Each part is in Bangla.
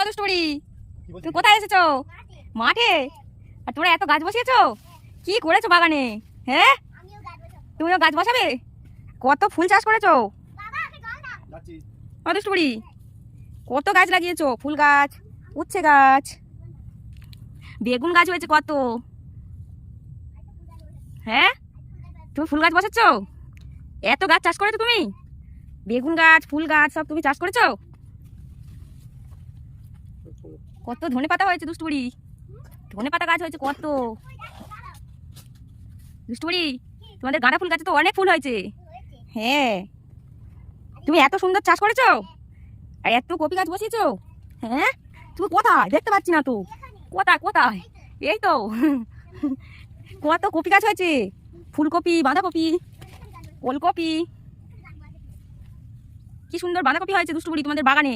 দুষ্টুরি, তুমি কোথায় এসেছো? মাঠে? আর তোমরা এত গাছ বসিয়েছো, কি করেছো বাগানে? হ্যাঁ, তুমিও গাছ বসাবে? কত ফুল চাষ করেছো দুষ্টুরি? কত গাছ লাগিয়েছো? ফুল গাছ, উচ্ছে গাছ, বেগুন গাছ হয়েছে কত। হ্যাঁ, তুমি ফুল গাছ বসাচ্ছো? এত গাছ চাষ করেছো তুমি? বেগুন গাছ, ফুল গাছ সব তুমি চাষ করেছো? কত ধনে পাতা হয়েছে দুষ্টুরি, ধনে পাতা গাছ হয়েছে কত। দুষ্টুরি, তোমাদের গাঁদা ফুল গাছে তো অনেক ফুল হয়েছে। হ্যাঁ, তুমি এত সুন্দর চাষ করেছো আর এত কপি গাছ বসিয়েছো। হ্যাঁ, তুমি কোথায়? দেখতে পাচ্ছি না তো। কোথায় কোথায়? এই তো কত কপি গাছ হয়েছে, ফুলকপি, বাঁধাকপি, ওলকপি, কি সুন্দর বাঁধাকপি হয়েছে দুষ্টুরি তোমাদের বাগানে।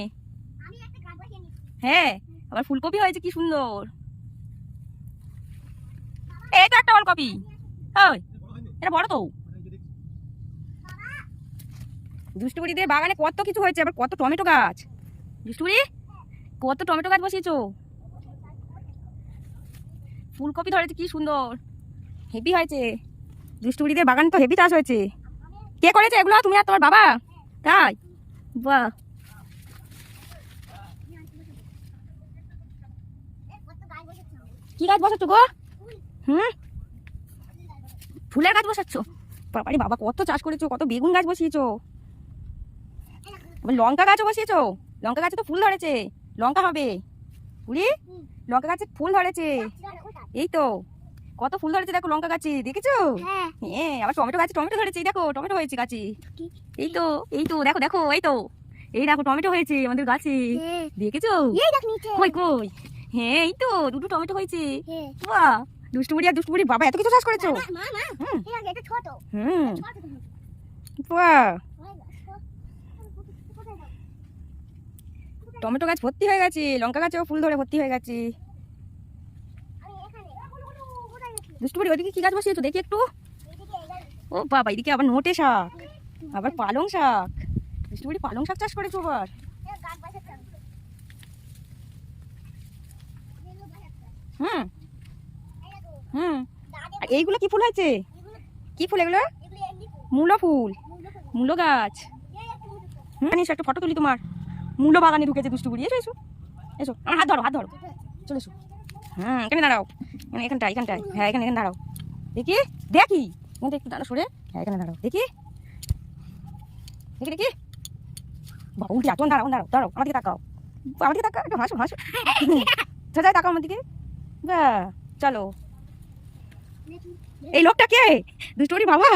হ্যাঁ, আবার ফুলকপি হয়েছে কি সুন্দর। এই তো একটা ওলকপি, ওই এটা বড় তো। দুষ্টুরিদের বাগানে কত কিছু হয়েছে, আবার কত টমেটো গাছ। দুষ্টুরি, কত টমেটো গাছ বসিয়েছো। ফুলকপি ধরেছে কি সুন্দর, হেভি হয়েছে। দুষ্টুরিদের বাগানে তো হেভি চাষ হয়েছে। কে করেছে এগুলো? তুমি আর তোমার বাবা? তাই? বাহ, কি গাছ বসাচ্ছ গো? হুম, ফুলের গাছ বসাচ্ছ? বাবারে বাবা, কত চাষ করেছো, কত বেগুন গাছ বসিয়েছো, আবার লঙ্কা গাছও বসিয়েছো। লঙ্কা গাছে তো ফুল ধরেছে, লঙ্কা হবে। বুড়ি, লঙ্কা গাছে ফুল ধরেছে। এই তো কত ফুল ধরেছে দেখো লঙ্কা গাছে, দেখেছো? হ্যাঁ, আবার টমেটো গাছে টমেটো ধরেছে, দেখো টমেটো হয়েছে গাছে। এই তো, এই তো দেখো দেখো, এই তো, এই দেখো টমেটো হয়েছে আমাদের গাছে, দেখেছো? কই কই, হ্যাঁ এই তো দুটো টমেটো হয়েছে। বাহ, দুষ্টুবুড়ি আর দুষ্টুবুড়ি বাবা এত কিছু চাষ করেছো। হুম, বাহ, টমেটো গাছ ভর্তি হয়ে গেছে, লঙ্কা গাছেও ফুল ধরে ভর্তি হয়ে গেছে। দুষ্টুবুড়ি ওইদিকে কি গাছ বসিয়েছো দেখি একটু। ও বাবা, এদিকে আবার নোটে শাক, আবার পালং শাক। দুষ্টুবুড়ি পালং শাক চাষ করেছো আবার। হুম হুম, আর এইগুলো কি ফুল হয়েছে? কি ফুল এগুলো? মূলো ফুল, মূলো গাছ। হুম, একটা ফটো তুলি তোমার। মূলো বাগানে ঢুকেছে দুষ্টুবুড়ি। এসো এসো এসো, আমার হাত ধরো, হাত ধরো, চলে এসো। হুম, এখানে দাঁড়াও, এখানটায় এখানটায়, হ্যাঁ এখানে এখানে দাঁড়াও। দেখি দেখি, এখানে একটু দাঁড়াও সরে, হ্যাঁ এখানে দাঁড়াও দেখি দেখি দেখি। বাবা উল্টে তখন দাঁড়াও দাঁড়াও দাঁড়াও, আমার দিকে তাকাও, আমার দিকে তাকাও, একটু হাসো হাসো, সোজা তাকাও আমার দিকে। বা চলো। এই লোকটা কে? দুষ্টুবুড়ি বাবা।